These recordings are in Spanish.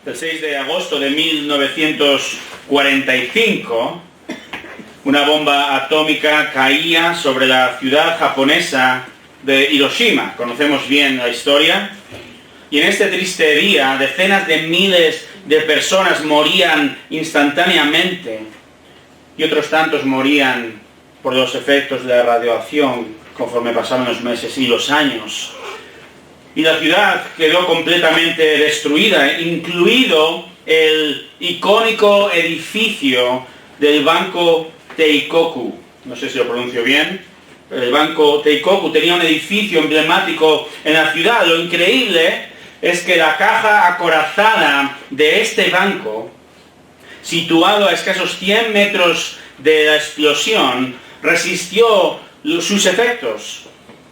El 6 de agosto de 1945, una bomba atómica caía sobre la ciudad japonesa de Hiroshima. Conocemos bien la historia. Y en este triste día, decenas de miles de personas morían instantáneamente y otros tantos morían por los efectos de la radiación conforme pasaron los meses y los años. Y la ciudad quedó completamente destruida, incluido el icónico edificio del Banco Teikoku. No sé si lo pronuncio bien. El Banco Teikoku tenía un edificio emblemático en la ciudad. Lo increíble es que la caja acorazada de este banco, situado a escasos 100 metros de la explosión, resistió sus efectos.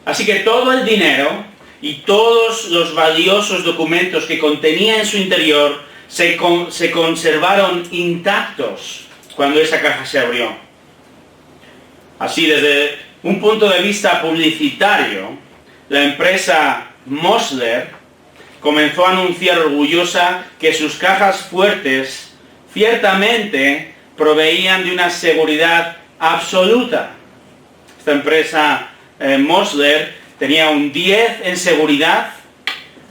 Así que todo el dinero y todos los valiosos documentos que contenía en su interior se conservaron intactos cuando esa caja se abrió. Así, desde un punto de vista publicitario, la empresa Mosler comenzó a anunciar orgullosa que sus cajas fuertes ciertamente proveían de una seguridad absoluta. Esta empresa Mosler tenía un 10 en seguridad,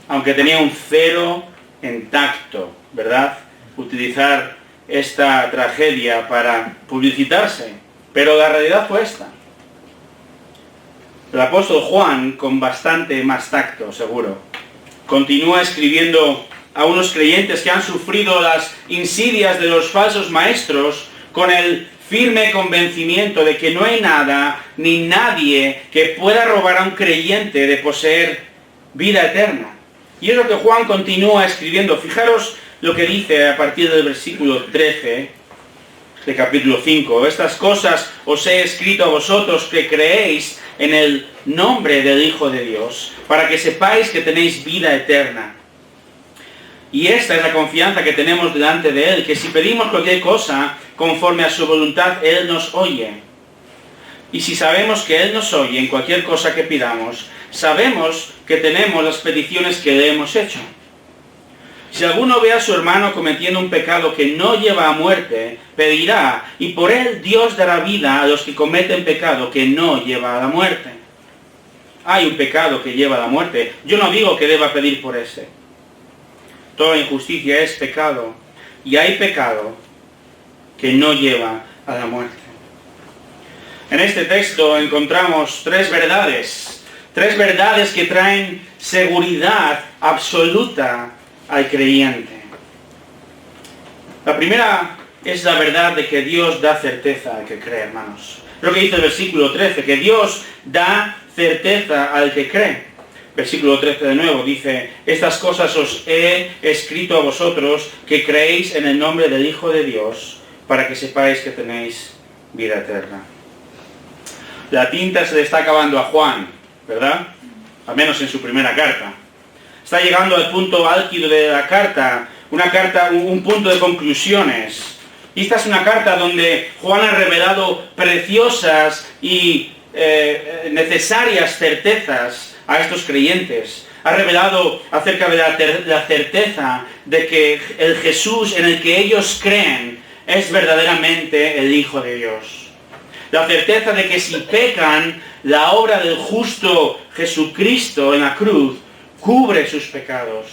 aunque tenía un 0 en tacto, ¿verdad? Utilizar esta tragedia para publicitarse. Pero la realidad fue esta. El apóstol Juan, con bastante más tacto, seguro, continúa escribiendo a unos creyentes que han sufrido las insidias de los falsos maestros con el firme convencimiento de que no hay nada ni nadie que pueda robar a un creyente de poseer vida eterna. Y es lo que Juan continúa escribiendo. Fijaros lo que dice a partir del versículo 13 de capítulo 5. Estas cosas os he escrito a vosotros que creéis en el nombre del Hijo de Dios, para que sepáis que tenéis vida eterna. Y esta es la confianza que tenemos delante de Él, que si pedimos cualquier cosa conforme a su voluntad, Él nos oye. Y si sabemos que Él nos oye en cualquier cosa que pidamos, sabemos que tenemos las peticiones que le hemos hecho. Si alguno ve a su hermano cometiendo un pecado que no lleva a muerte, pedirá, y por él Dios dará vida a los que cometen pecado que no lleva a la muerte. Hay un pecado que lleva a la muerte. Yo no digo que deba pedir por ese. Toda injusticia es pecado, y hay pecado que no lleva a la muerte. En este texto encontramos tres verdades que traen seguridad absoluta al creyente. La primera es la verdad de que Dios da certeza al que cree, hermanos. Lo que dice el versículo 13, que Dios da certeza al que cree. Versículo 13 de nuevo dice, estas cosas os he escrito a vosotros que creéis en el nombre del Hijo de Dios, para que sepáis que tenéis vida eterna. La tinta se le está acabando a Juan, ¿verdad? Al menos en su primera carta. Está llegando al punto álgido de la carta, un punto de conclusiones. Y esta es una carta donde Juan ha revelado preciosas y necesarias certezas a estos creyentes. Ha revelado acerca de la certeza de que el Jesús en el que ellos creen es verdaderamente el Hijo de Dios. La certeza de que si pecan, la obra del justo Jesucristo en la cruz cubre sus pecados.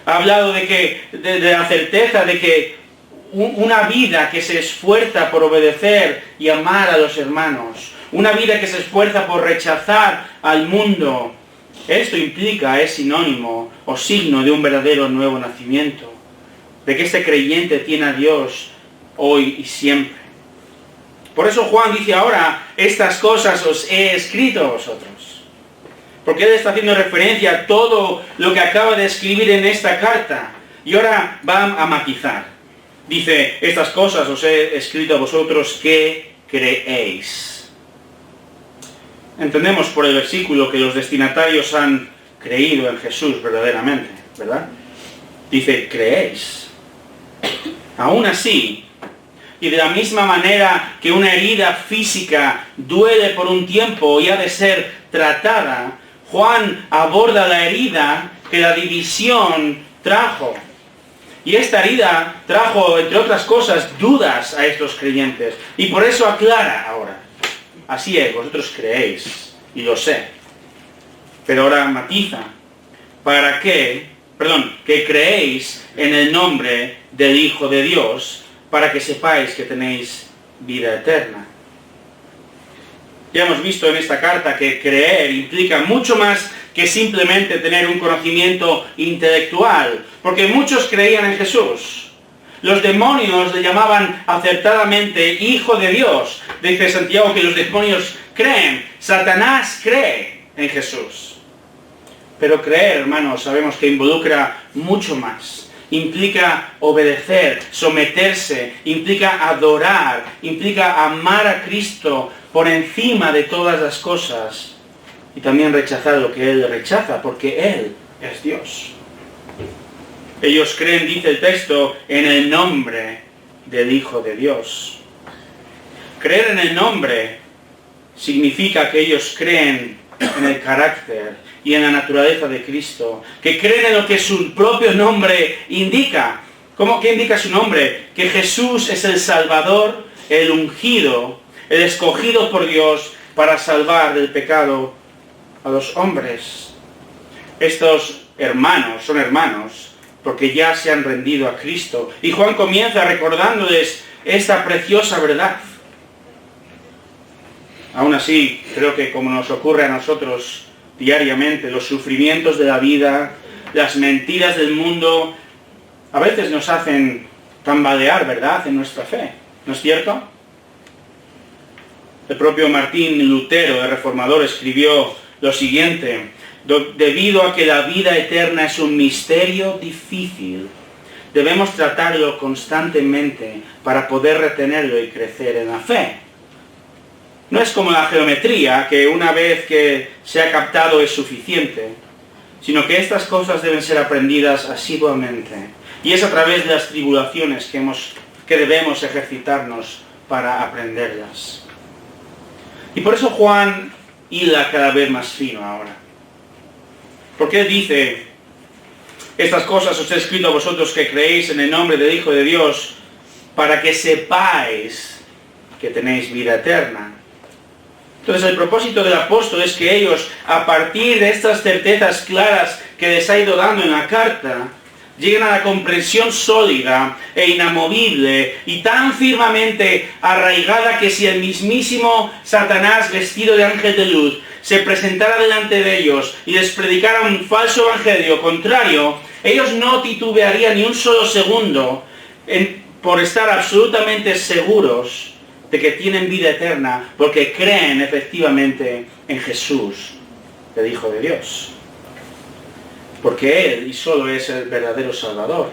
Ha hablado de la certeza de que una vida que se esfuerza por obedecer y amar a los hermanos, una vida que se esfuerza por rechazar al mundo, esto implica, es sinónimo o signo de un verdadero nuevo nacimiento, de que este creyente tiene a Dios hoy y siempre. Por eso Juan dice ahora, estas cosas os he escrito a vosotros. Porque él está haciendo referencia a todo lo que acaba de escribir en esta carta. Y ahora va a matizar. Dice, estas cosas os he escrito a vosotros que creéis. Entendemos por el versículo que los destinatarios han creído en Jesús verdaderamente, ¿verdad? Dice, creéis. Aún así, y de la misma manera que una herida física duele por un tiempo y ha de ser tratada, Juan aborda la herida que la división trajo. Y esta herida trajo, entre otras cosas, dudas a estos creyentes. Y por eso aclara ahora. Así es, vosotros creéis, y lo sé. Pero ahora matiza. Que creéis en el nombre del Hijo de Dios, para que sepáis que tenéis vida eterna. Ya hemos visto en esta carta que creer implica mucho más que simplemente tener un conocimiento intelectual, porque muchos creían en Jesús. Los demonios le llamaban acertadamente Hijo de Dios. Dice Santiago que los demonios creen, Satanás cree en Jesús. Pero creer, hermanos, sabemos que involucra mucho más. Implica obedecer, someterse, implica adorar, implica amar a Cristo por encima de todas las cosas y también rechazar lo que Él rechaza, porque Él es Dios. Ellos creen, dice el texto, en el nombre del Hijo de Dios. Creer en el nombre significa que ellos creen en el carácter y en la naturaleza de Cristo, que creen en lo que su propio nombre indica. ¿Qué indica su nombre? Que Jesús es el Salvador, el ungido, el escogido por Dios para salvar del pecado a los hombres. Estos hermanos son hermanos porque ya se han rendido a Cristo. Y Juan comienza recordándoles esta preciosa verdad. Aún así, creo que como nos ocurre a nosotros diariamente, los sufrimientos de la vida, las mentiras del mundo, a veces nos hacen tambalear, ¿verdad?, en nuestra fe. ¿No es cierto? El propio Martín Lutero, el reformador, escribió lo siguiente: debido a que la vida eterna es un misterio difícil, debemos tratarlo constantemente para poder retenerlo y crecer en la fe. No es como la geometría, que una vez que se ha captado es suficiente, sino que estas cosas deben ser aprendidas asiduamente. Y es a través de las tribulaciones que debemos ejercitarnos para aprenderlas. Y por eso Juan hila cada vez más fino ahora. Porque él dice, estas cosas os he escrito a vosotros que creéis en el nombre del Hijo de Dios, para que sepáis que tenéis vida eterna. Entonces el propósito del apóstol es que ellos, a partir de estas certezas claras que les ha ido dando en la carta, lleguen a la comprensión sólida e inamovible y tan firmemente arraigada que si el mismísimo Satanás vestido de ángel de luz se presentara delante de ellos y les predicara un falso evangelio contrario, ellos no titubearían ni un solo segundo por estar absolutamente seguros de que tienen vida eterna, porque creen efectivamente en Jesús, el Hijo de Dios. Porque Él y solo es el verdadero Salvador.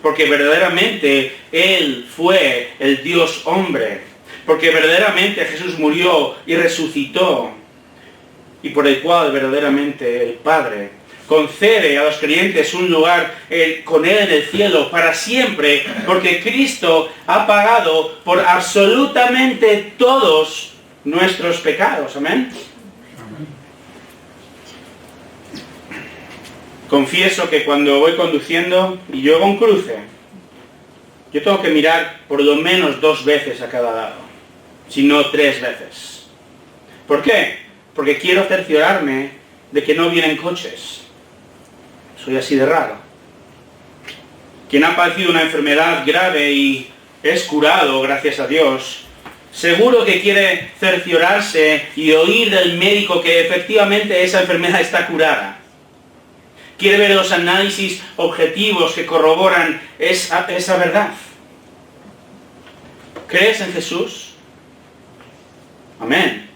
Porque verdaderamente Él fue el Dios hombre. Porque verdaderamente Jesús murió y resucitó. Y por el cual verdaderamente el Padre concede a los creyentes un lugar con Él en el cielo para siempre, porque Cristo ha pagado por absolutamente todos nuestros pecados. Amén. Confieso que cuando voy conduciendo y yo hago un cruce, yo tengo que mirar por lo menos 2 veces a cada lado, si no 3 veces. ¿Por qué? Porque quiero cerciorarme de que no vienen coches. Soy así de raro. Quien ha padecido una enfermedad grave y es curado, gracias a Dios, seguro que quiere cerciorarse y oír del médico que efectivamente esa enfermedad está curada. Quiere ver los análisis objetivos que corroboran esa verdad. ¿Crees en Jesús? Amén.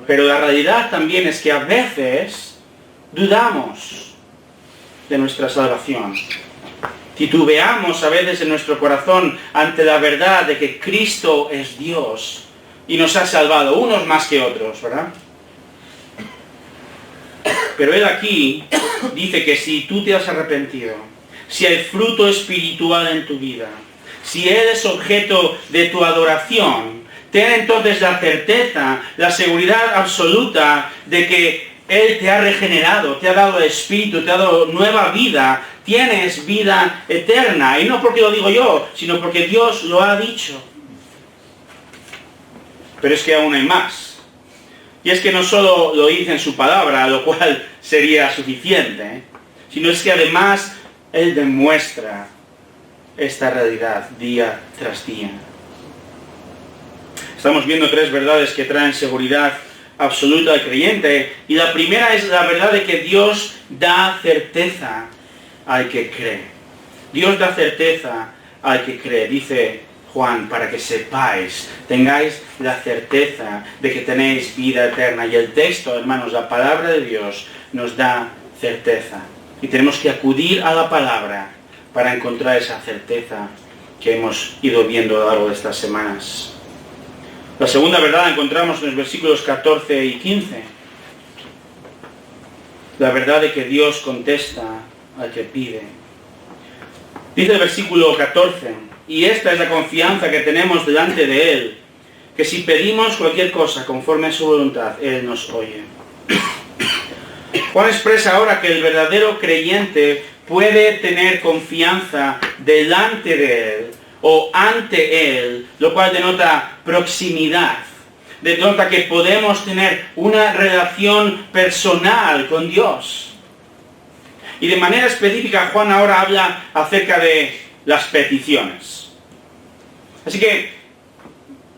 Pero la realidad también es que a veces dudamos de nuestra salvación. Titubeamos a veces en nuestro corazón ante la verdad de que Cristo es Dios y nos ha salvado, unos más que otros, ¿verdad? Pero Él aquí dice que si tú te has arrepentido, si hay fruto espiritual en tu vida, si Él es objeto de tu adoración, ten entonces la certeza, la seguridad absoluta de que Él te ha regenerado, te ha dado el Espíritu, te ha dado nueva vida, tienes vida eterna. Y no porque lo digo yo, sino porque Dios lo ha dicho. Pero es que aún hay más. Y es que no solo lo dice en su palabra, lo cual sería suficiente, sino es que además Él demuestra esta realidad día tras día. Estamos viendo 3 verdades que traen seguridad absoluta al creyente. Y la primera es la verdad de que Dios da certeza al que cree. Dios da certeza al que cree. Dice Juan, para que sepáis, tengáis la certeza de que tenéis vida eterna. Y el texto, hermanos, la palabra de Dios nos da certeza. Y tenemos que acudir a la palabra para encontrar esa certeza que hemos ido viendo a lo largo de estas semanas. La segunda verdad la encontramos en los versículos 14 y 15. La verdad de que Dios contesta al que pide. Dice el versículo 14, y esta es la confianza que tenemos delante de Él, que si pedimos cualquier cosa conforme a su voluntad, Él nos oye. Juan expresa ahora que el verdadero creyente puede tener confianza delante de Él o ante Él, lo cual denota proximidad, denota que podemos tener una relación personal con Dios. Y de manera específica Juan ahora habla acerca de las peticiones. Así que,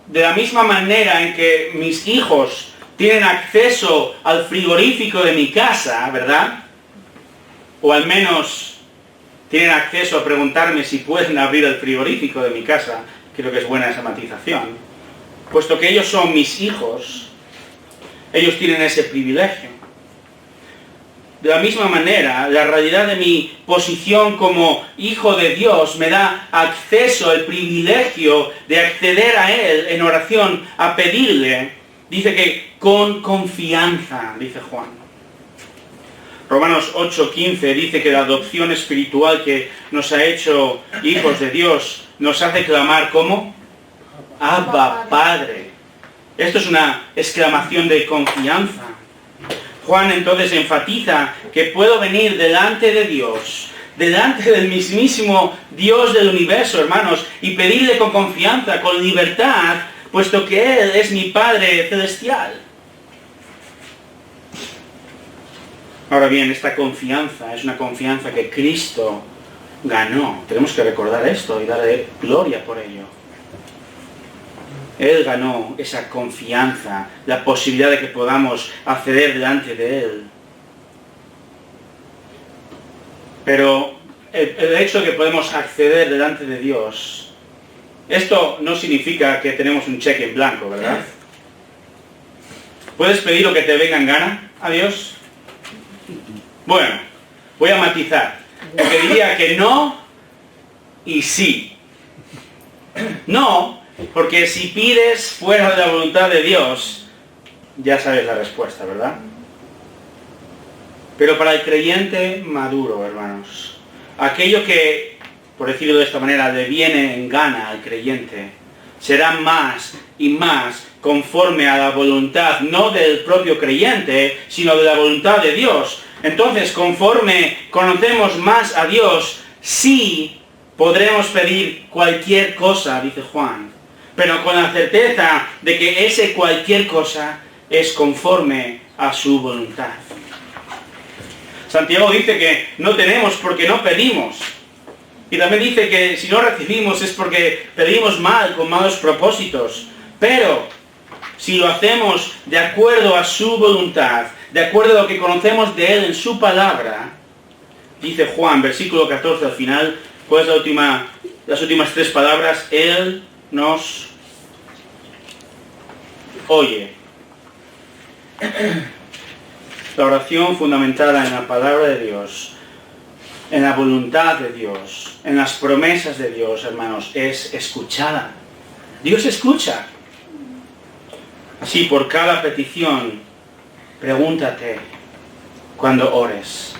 de la misma manera en que mis hijos tienen acceso al frigorífico de mi casa, ¿verdad? O al menos tienen acceso a preguntarme si pueden abrir el frigorífico de mi casa. Creo que es buena esa matización. Puesto que ellos son mis hijos, ellos tienen ese privilegio. De la misma manera, la realidad de mi posición como hijo de Dios me da acceso, el privilegio de acceder a Él en oración, a pedirle. Dice que con confianza, dice Juan. Romanos 8:15 dice que la adopción espiritual que nos ha hecho hijos de Dios nos hace clamar ¿cómo? Abba, Padre. Esto es una exclamación de confianza. Juan entonces enfatiza que puedo venir delante de Dios, delante del mismísimo Dios del universo, hermanos, y pedirle con confianza, con libertad, puesto que Él es mi Padre celestial. Ahora bien, esta confianza es una confianza que Cristo ganó. Tenemos que recordar esto y darle gloria por ello. Él ganó esa confianza, la posibilidad de que podamos acceder delante de Él. Pero el hecho de que podemos acceder delante de Dios, esto no significa que tenemos un cheque en blanco, ¿verdad? ¿Puedes pedir lo que te venga en gana a Dios? Bueno, voy a matizar, porque diría que no y sí. No, porque si pides fuera de la voluntad de Dios, ya sabes la respuesta, ¿verdad? Pero para el creyente maduro, hermanos, aquello que, por decirlo de esta manera, le viene en gana al creyente, será más y más conforme a la voluntad, no del propio creyente, sino de la voluntad de Dios. Entonces, conforme conocemos más a Dios, sí podremos pedir cualquier cosa, dice Juan, pero con la certeza de que ese cualquier cosa es conforme a su voluntad. Santiago dice que no tenemos porque no pedimos. Y también dice que si no recibimos es porque pedimos mal, con malos propósitos. Pero si lo hacemos de acuerdo a su voluntad, de acuerdo a lo que conocemos de Él en su palabra, dice Juan, versículo 14 al final, ¿cuál es las últimas 3 palabras? Él nos oye. La oración fundamentada en la palabra de Dios, en la voluntad de Dios, en las promesas de Dios, hermanos, es escuchada. Dios escucha. Así, por cada petición, pregúntate cuando ores,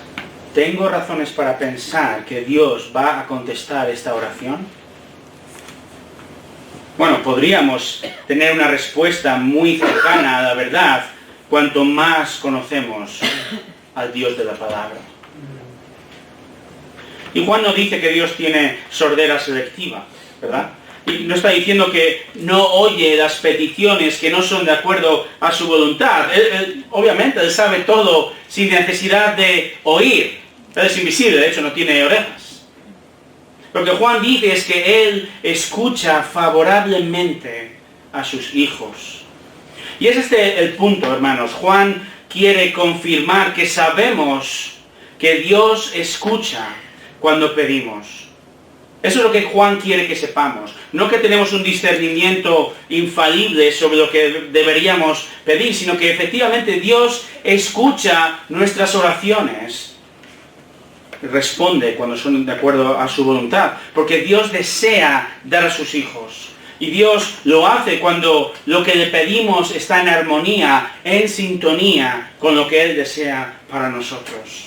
¿tengo razones para pensar que Dios va a contestar esta oración? Bueno, podríamos tener una respuesta muy cercana a la verdad, cuanto más conocemos al Dios de la palabra. Y Juan no dice que Dios tiene sordera selectiva, ¿verdad? Y no está diciendo que no oye las peticiones que no son de acuerdo a su voluntad. Obviamente, Él sabe todo sin necesidad de oír. Él es invisible, de hecho no tiene orejas. Lo que Juan dice es que Él escucha favorablemente a sus hijos. Y es este el punto, hermanos. Juan quiere confirmar que sabemos que Dios escucha cuando pedimos. Eso es lo que Juan quiere que sepamos. No que tenemos un discernimiento infalible sobre lo que deberíamos pedir, sino que efectivamente Dios escucha nuestras oraciones. Responde cuando son de acuerdo a su voluntad. Porque Dios desea dar a sus hijos. Y Dios lo hace cuando lo que le pedimos está en armonía, en sintonía con lo que Él desea para nosotros.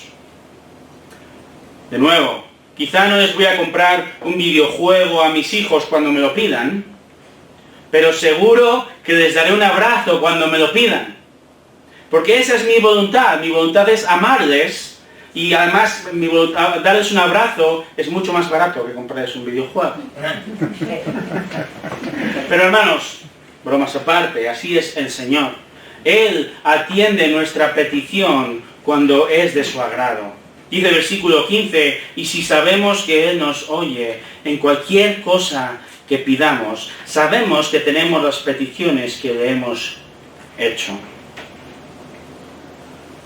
De nuevo, quizá no les voy a comprar un videojuego a mis hijos cuando me lo pidan, pero seguro que les daré un abrazo cuando me lo pidan. Porque esa es mi voluntad. Mi voluntad es amarles y además darles un abrazo es mucho más barato que comprarles un videojuego. Pero hermanos, bromas aparte, así es el Señor. Él atiende nuestra petición cuando es de su agrado. Dice el versículo 15, y si sabemos que Él nos oye en cualquier cosa que pidamos, sabemos que tenemos las peticiones que le hemos hecho.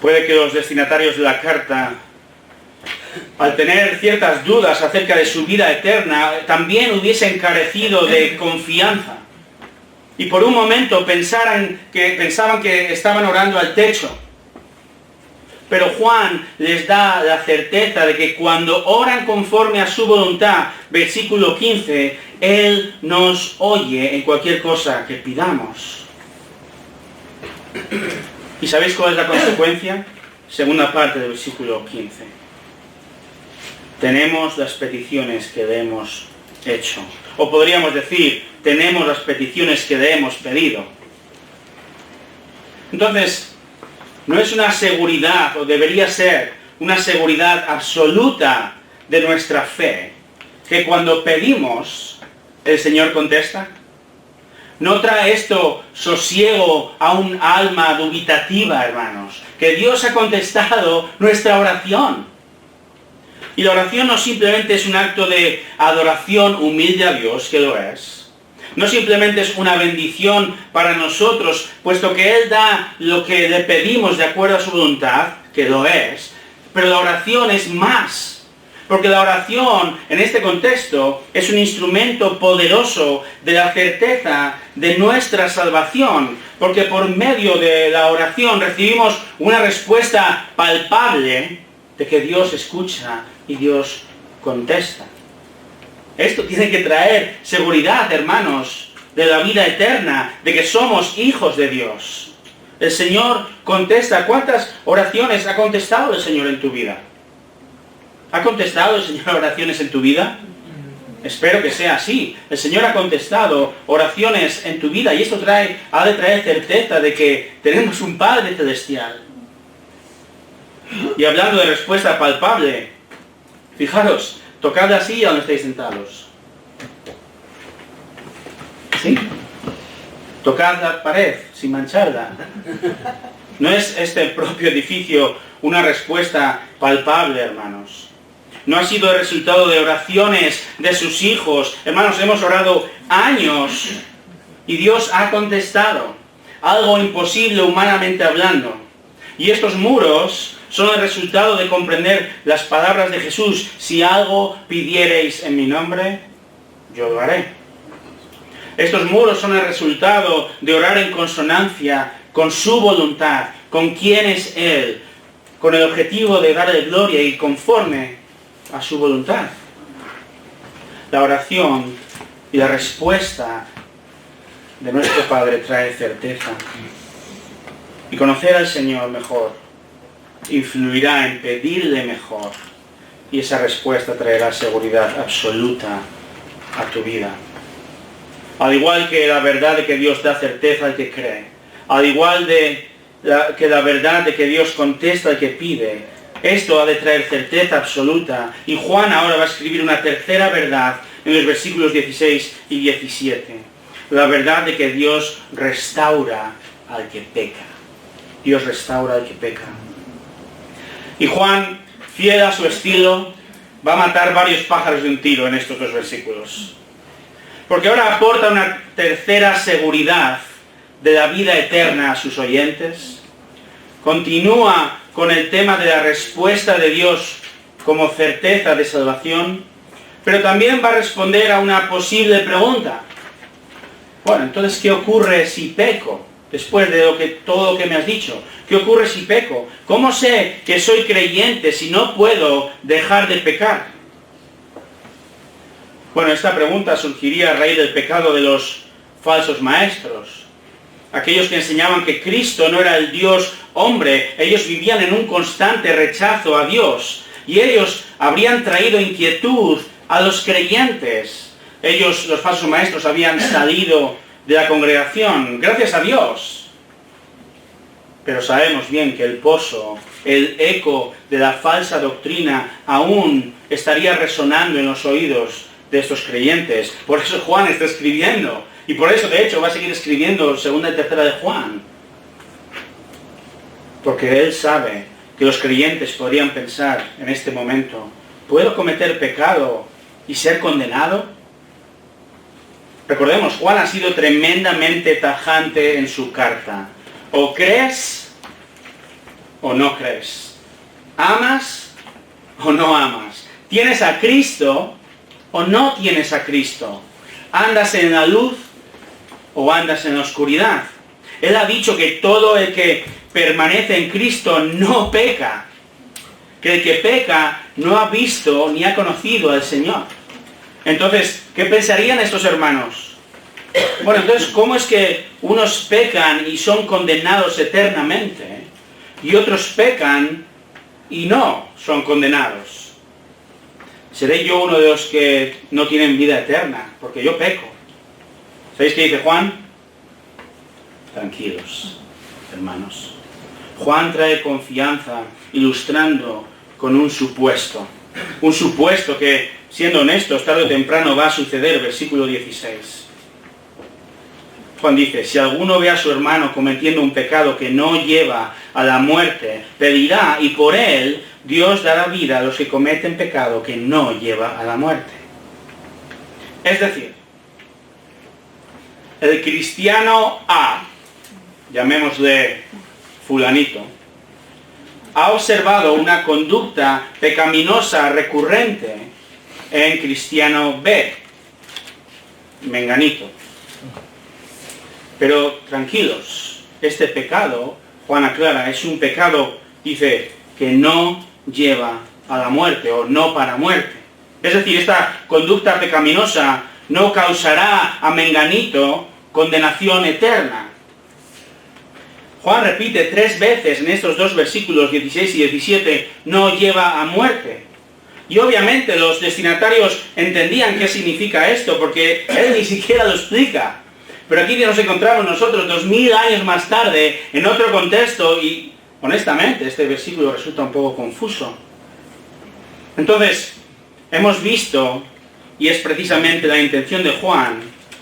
Puede que los destinatarios de la carta, al tener ciertas dudas acerca de su vida eterna, también hubiesen carecido de confianza. Y por un momento pensaban que estaban orando al techo. Pero Juan les da la certeza de que cuando oran conforme a su voluntad, versículo 15, Él nos oye en cualquier cosa que pidamos. ¿Y sabéis cuál es la consecuencia? Segunda parte del versículo 15. Tenemos las peticiones que le hemos hecho. O podríamos decir, tenemos las peticiones que le hemos pedido. Entonces, no es una seguridad, o debería ser una seguridad absoluta de nuestra fe, que cuando pedimos, el Señor contesta. ¿No trae esto sosiego a un alma dubitativa, hermanos? Que Dios ha contestado nuestra oración. Y la oración no simplemente es un acto de adoración humilde a Dios, que lo es. No simplemente es una bendición para nosotros, puesto que Él da lo que le pedimos de acuerdo a su voluntad, que lo es, pero la oración es más. Porque la oración, en este contexto, es un instrumento poderoso de la certeza de nuestra salvación. Porque por medio de la oración recibimos una respuesta palpable de que Dios escucha y Dios contesta. Esto tiene que traer seguridad, hermanos, de la vida eterna, de que somos hijos de Dios. El Señor contesta. ¿Cuántas oraciones ha contestado el Señor en tu vida? ¿Ha contestado el Señor oraciones en tu vida? Espero que sea así. El Señor ha contestado oraciones en tu vida y esto ha de traer certeza de que tenemos un Padre celestial. Y hablando de respuesta palpable, fijaros, tocad la silla donde estáis sentados. ¿Sí? Tocad la pared sin mancharla. ¿No es este propio edificio una respuesta palpable, hermanos? ¿No ha sido el resultado de oraciones de sus hijos? Hermanos, hemos orado años y Dios ha contestado. Algo imposible humanamente hablando. Y estos muros son el resultado de comprender las palabras de Jesús. Si algo pidiereis en mi nombre, yo lo haré. Estos muros son el resultado de orar en consonancia con su voluntad, con quién es Él, con el objetivo de darle gloria y conforme a su voluntad. La oración y la respuesta de nuestro Padre trae certeza. Y conocer al Señor mejor influirá en pedirle mejor. Y esa respuesta traerá seguridad absoluta a tu vida. Al igual que la verdad de que Dios da certeza al que cree. Al igual de que la verdad de que Dios contesta al que pide. Esto ha de traer certeza absoluta. Y Juan ahora va a escribir una tercera verdad en los versículos 16 y 17. La verdad de que Dios restaura al que peca. Dios restaura al que peca. Y Juan, fiel a su estilo, va a matar varios pájaros de un tiro en estos dos versículos. Porque ahora aporta una tercera seguridad de la vida eterna a sus oyentes. Continúa con el tema de la respuesta de Dios como certeza de salvación, pero también va a responder a una posible pregunta. Bueno, entonces, ¿qué ocurre si peco? Después de todo lo que me has dicho, ¿qué ocurre si peco? ¿Cómo sé que soy creyente si no puedo dejar de pecar? Bueno, esta pregunta surgiría a raíz del pecado de los falsos maestros. Aquellos que enseñaban que Cristo no era el Dios hombre, ellos vivían en un constante rechazo a Dios. Y ellos habrían traído inquietud a los creyentes. Ellos, los falsos maestros, habían salido de la congregación, gracias a Dios. Pero sabemos bien que el pozo, el eco de la falsa doctrina aún estaría resonando en los oídos de estos creyentes. Por eso Juan está escribiendo. Y por eso, de hecho, va a seguir escribiendo segunda y tercera de Juan. Porque él sabe que los creyentes podrían pensar en este momento, ¿puedo cometer pecado y ser condenado? Recordemos, Juan ha sido tremendamente tajante en su carta. O crees o no crees. ¿Amas o no amas? ¿Tienes a Cristo o no tienes a Cristo? ¿Andas en la luz o andas en la oscuridad? Él ha dicho que todo el que permanece en Cristo no peca. Que el que peca no ha visto ni ha conocido al Señor. Entonces, ¿qué pensarían estos hermanos? Bueno, entonces, ¿cómo es que unos pecan y son condenados eternamente y otros pecan y no son condenados? ¿Seré yo uno de los que no tienen vida eterna? Porque yo peco. ¿Sabéis qué dice Juan? Tranquilos, hermanos. Juan trae confianza ilustrando con un supuesto. Un supuesto que, siendo honestos, tarde o temprano va a suceder, versículo 16. Juan dice, si alguno ve a su hermano cometiendo un pecado que no lleva a la muerte, pedirá y por él Dios dará vida a los que cometen pecado que no lleva a la muerte. Es decir, el cristiano A, llamémosle fulanito, ha observado una conducta pecaminosa recurrente en cristiano B, menganito. Pero tranquilos, este pecado, Juan aclara, es un pecado, dice, que no lleva a la muerte o no para muerte. Es decir, esta conducta pecaminosa no causará a menganito condenación eterna. Juan repite 3 veces en estos dos versículos 16 y 17, no lleva a muerte. Y obviamente los destinatarios entendían qué significa esto, porque él ni siquiera lo explica. Pero aquí nos encontramos nosotros 2000 años más tarde, en otro contexto, y honestamente este versículo resulta un poco confuso. Entonces, hemos visto, y es precisamente la intención de Juan,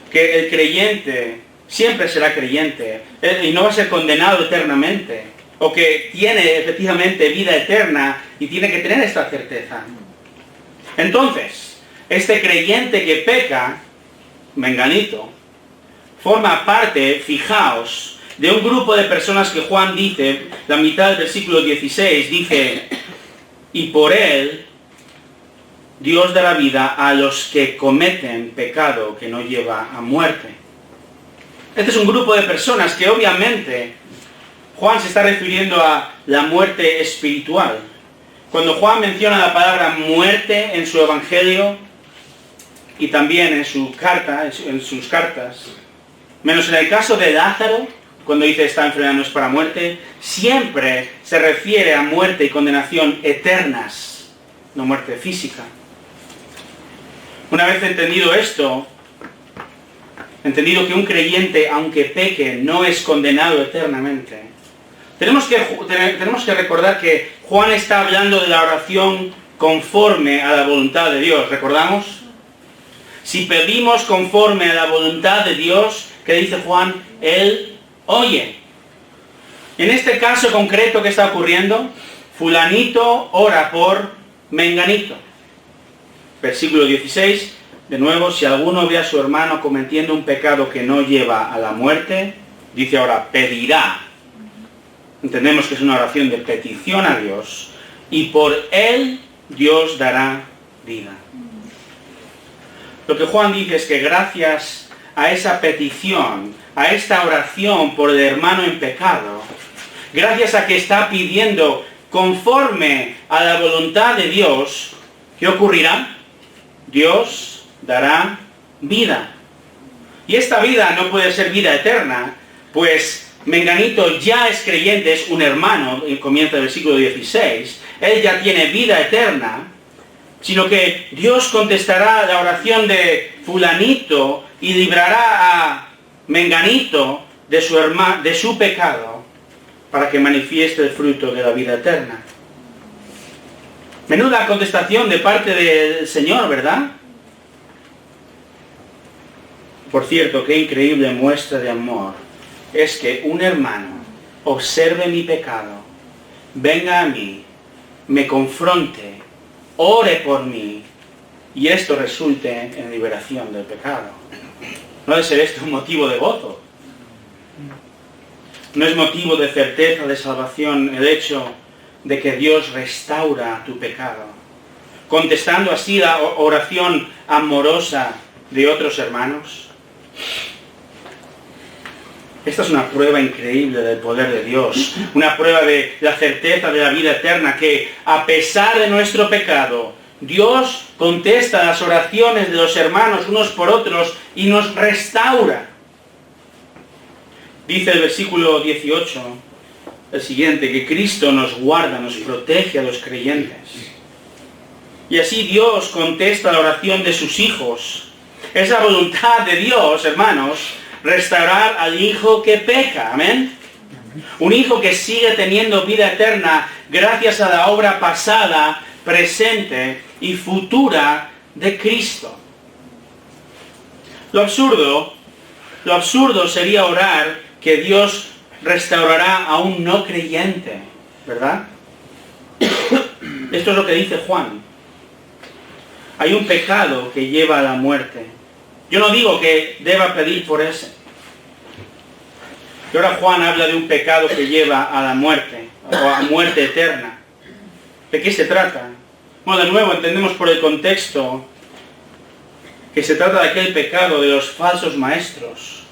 que el creyente siempre será creyente, y no va a ser condenado eternamente, o que tiene efectivamente vida eterna, y tiene que tener esta certeza. Entonces, este creyente que peca, menganito, forma parte, fijaos, de un grupo de personas que Juan dice, la mitad del versículo 16, dice, y por él Dios dará vida a los que cometen pecado que no lleva a muerte. Este es un grupo de personas que obviamente Juan se está refiriendo a la muerte espiritual. Cuando Juan menciona la palabra muerte en su evangelio y también en su carta, en sus cartas, menos en el caso de Lázaro, cuando dice esta enfermedad no es para muerte, siempre se refiere a muerte y condenación eternas, no muerte física. Una vez entendido esto, entendido que un creyente, aunque peque, no es condenado eternamente, Tenemos que recordar que Juan está hablando de la oración conforme a la voluntad de Dios. ¿Recordamos? Si pedimos conforme a la voluntad de Dios, ¿qué dice Juan? Él oye. En este caso concreto, ¿qué está ocurriendo? Fulanito ora por menganito. Versículo 16, de nuevo, si alguno ve a su hermano cometiendo un pecado que no lleva a la muerte, dice ahora, pedirá. Entendemos que es una oración de petición a Dios, y por él Dios dará vida. Lo que Juan dice es que gracias a esa petición, a esta oración por el hermano en pecado, gracias a que está pidiendo conforme a la voluntad de Dios, ¿qué ocurrirá? Dios dará vida. Y esta vida no puede ser vida eterna, pues menganito ya es creyente, es un hermano, comienza el versículo 16, él ya tiene vida eterna, sino que Dios contestará la oración de fulanito y librará a menganito de su pecado para que manifieste el fruto de la vida eterna. Menuda contestación de parte del Señor, ¿verdad? Por cierto, qué increíble muestra de amor es que un hermano observe mi pecado, venga a mí, me confronte, ore por mí, y esto resulte en liberación del pecado. ¿No debe ser esto un motivo de gozo? ¿No es motivo de certeza de salvación el hecho de que Dios restaura tu pecado, contestando así la oración amorosa de otros hermanos? Esta es una prueba increíble del poder de Dios, una prueba de la certeza de la vida eterna, que a pesar de nuestro pecado, Dios contesta las oraciones de los hermanos unos por otros y nos restaura. Dice el versículo 18, el siguiente, que Cristo nos guarda, nos protege a los creyentes. Y así Dios contesta la oración de sus hijos. Es la voluntad de Dios, hermanos, restaurar al hijo que peca. Amén. Un hijo que sigue teniendo vida eterna gracias a la obra pasada, presente y futura de Cristo. Lo absurdo sería orar que Dios restaurará a un no creyente, ¿verdad? Esto es lo que dice Juan. Hay un pecado que lleva a la muerte. Yo no digo que deba pedir por ese. Y ahora Juan habla de un pecado que lleva a la muerte, o a muerte eterna. ¿De qué se trata? Bueno, de nuevo entendemos por el contexto que se trata de aquel pecado de los falsos maestros,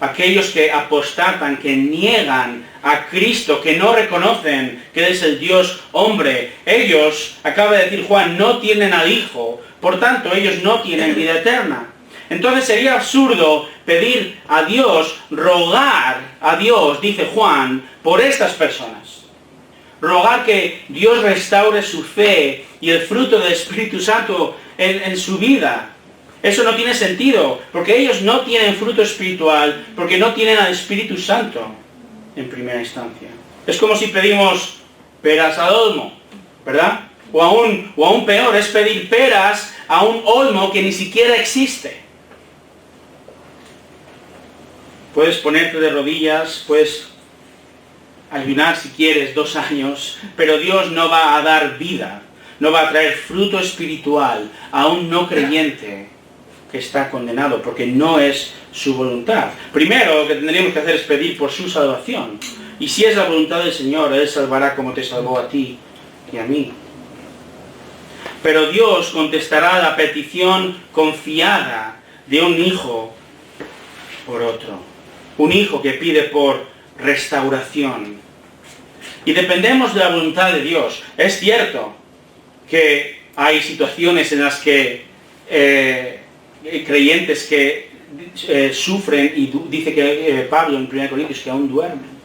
aquellos que apostatan, que niegan a Cristo, que no reconocen que Él es el Dios hombre. Ellos, acaba de decir Juan, no tienen al Hijo, por tanto ellos no tienen vida eterna. Entonces sería absurdo pedir a Dios, rogar a Dios, dice Juan, por estas personas. Rogar que Dios restaure su fe y el fruto del Espíritu Santo en su vida. Eso no tiene sentido, porque ellos no tienen fruto espiritual, porque no tienen al Espíritu Santo en primera instancia. Es como si pedimos peras al olmo, ¿verdad? O aún peor, es pedir peras a un olmo que ni siquiera existe. Puedes ponerte de rodillas, puedes ayunar si quieres 2 años, pero Dios no va a dar vida, no va a traer fruto espiritual a un no creyente que está condenado, porque no es su voluntad. Primero, lo que tendríamos que hacer es pedir por su salvación. Y si es la voluntad del Señor, Él salvará como te salvó a ti y a mí. Pero Dios contestará la petición confiada de un hijo por otro. Un hijo que pide por restauración. Y dependemos de la voluntad de Dios. Es cierto que hay situaciones en las que creyentes que sufren, y dice que Pablo en 1 Corintios que aún duermen.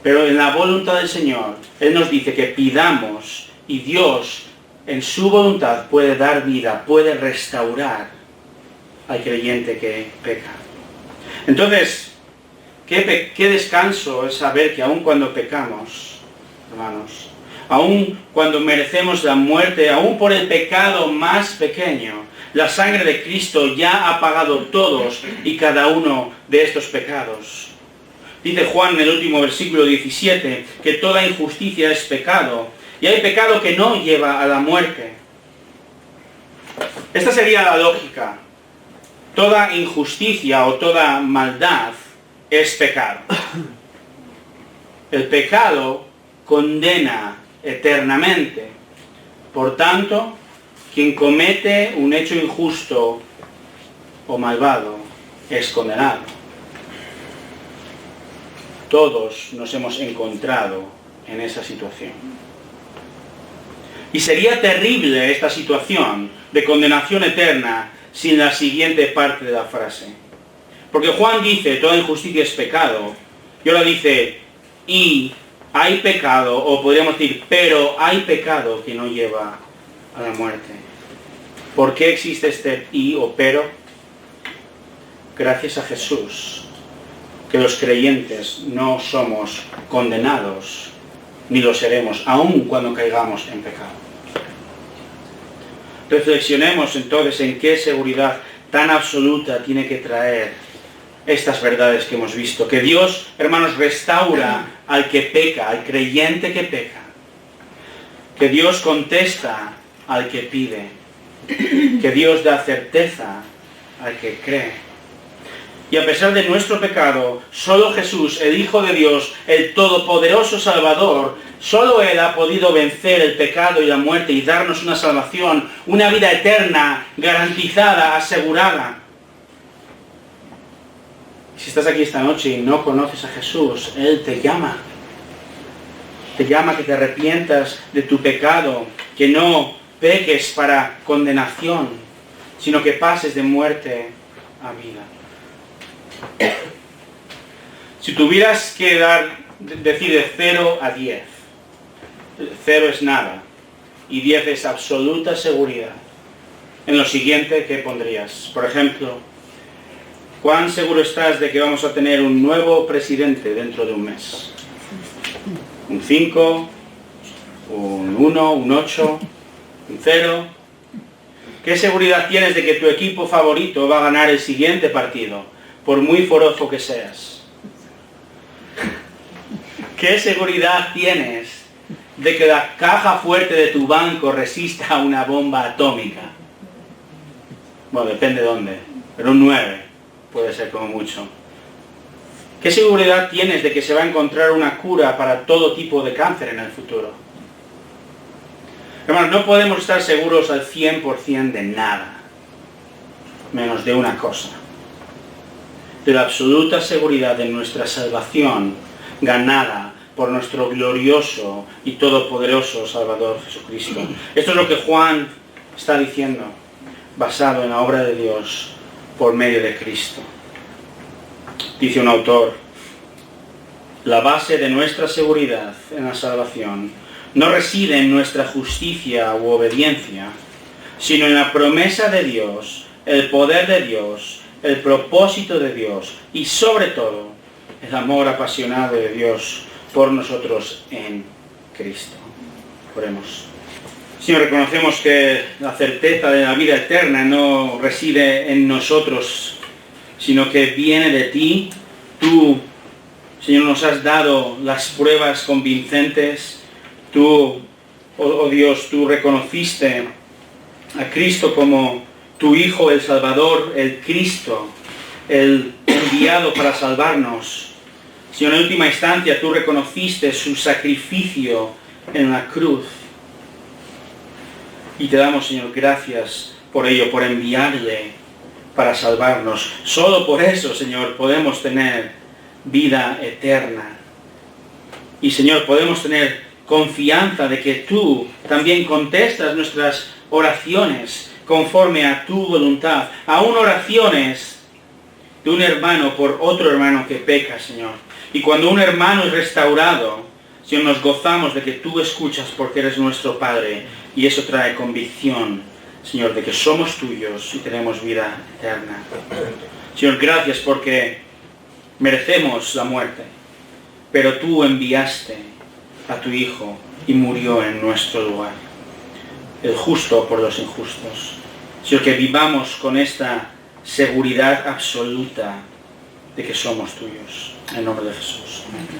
Pero en la voluntad del Señor, Él nos dice que pidamos, y Dios en su voluntad puede dar vida, puede restaurar al creyente que peca. Entonces, qué descanso es saber que aun cuando pecamos, hermanos, aun cuando merecemos la muerte, aun por el pecado más pequeño, la sangre de Cristo ya ha pagado todos y cada uno de estos pecados. Dice Juan en el último versículo 17 que toda injusticia es pecado y hay pecado que no lleva a la muerte. Esta sería la lógica. Toda injusticia o toda maldad es pecado. El pecado condena eternamente. Por tanto, quien comete un hecho injusto o malvado es condenado. Todos nos hemos encontrado en esa situación. Y sería terrible esta situación de condenación eterna sin la siguiente parte de la frase. Porque Juan dice, toda injusticia es pecado. Y ahora dice, y hay pecado, o podríamos decir, pero hay pecado que no lleva a la muerte. ¿Por qué existe este y o pero? Gracias a Jesús, que los creyentes no somos condenados, ni lo seremos, aun cuando caigamos en pecado. Reflexionemos entonces en qué seguridad tan absoluta tiene que traer estas verdades que hemos visto. Que Dios, hermanos, restaura al que peca, al creyente que peca. Que Dios contesta al que pide. Que Dios da certeza al que cree. Y a pesar de nuestro pecado, solo Jesús, el Hijo de Dios, el Todopoderoso Salvador, solo Él ha podido vencer el pecado y la muerte y darnos una salvación, una vida eterna, garantizada, asegurada. Si estás aquí esta noche y no conoces a Jesús, Él te llama. Te llama a que te arrepientas de tu pecado, que no peques para condenación, sino que pases de muerte a vida. Si tuvieras que decir de 0 a 10, 0 es nada y 10 es absoluta seguridad, en lo siguiente, ¿qué pondrías? Por ejemplo, ¿cuán seguro estás de que vamos a tener un nuevo presidente dentro de un mes? ¿Un 5? ¿Un 1? ¿Un 8? ¿Un 0? ¿Qué seguridad tienes de que tu equipo favorito va a ganar el siguiente partido, por muy forofo que seas? ¿Qué seguridad tienes de que la caja fuerte de tu banco resista a una bomba atómica? Bueno, depende de dónde, pero un 9 puede ser como mucho. ¿Qué seguridad tienes de que se va a encontrar una cura para todo tipo de cáncer en el futuro? Hermanos, no podemos estar seguros al 100% de nada, menos de una cosa: de la absoluta seguridad de nuestra salvación ganada por nuestro glorioso y todopoderoso Salvador Jesucristo. Esto es lo que Juan está diciendo, basado en la obra de Dios por medio de Cristo. Dice un autor, la base de nuestra seguridad en la salvación no reside en nuestra justicia u obediencia, sino en la promesa de Dios, el poder de Dios, el propósito de Dios y sobre todo el amor apasionado de Dios por nosotros en Cristo. Oremos. Señor, reconocemos que la certeza de la vida eterna no reside en nosotros, sino que viene de ti. Tú, Señor, nos has dado las pruebas convincentes. Tú, oh Dios, tú reconociste a Cristo como tu Hijo, el Salvador, el Cristo, el enviado para salvarnos. Señor, en última instancia tú reconociste su sacrificio en la cruz. Y te damos, Señor, gracias por ello, por enviarle para salvarnos. Solo por eso, Señor, podemos tener vida eterna. Y, Señor, podemos tener confianza de que tú también contestas nuestras oraciones conforme a tu voluntad. Aún oraciones de un hermano por otro hermano que peca, Señor. Y cuando un hermano es restaurado, Señor, nos gozamos de que tú escuchas porque eres nuestro Padre. Y eso trae convicción, Señor, de que somos tuyos y tenemos vida eterna. Señor, gracias porque merecemos la muerte, pero tú enviaste a tu Hijo y murió en nuestro lugar, el justo por los injustos. Señor, que vivamos con esta seguridad absoluta de que somos tuyos. En el nombre de Jesús. Amén.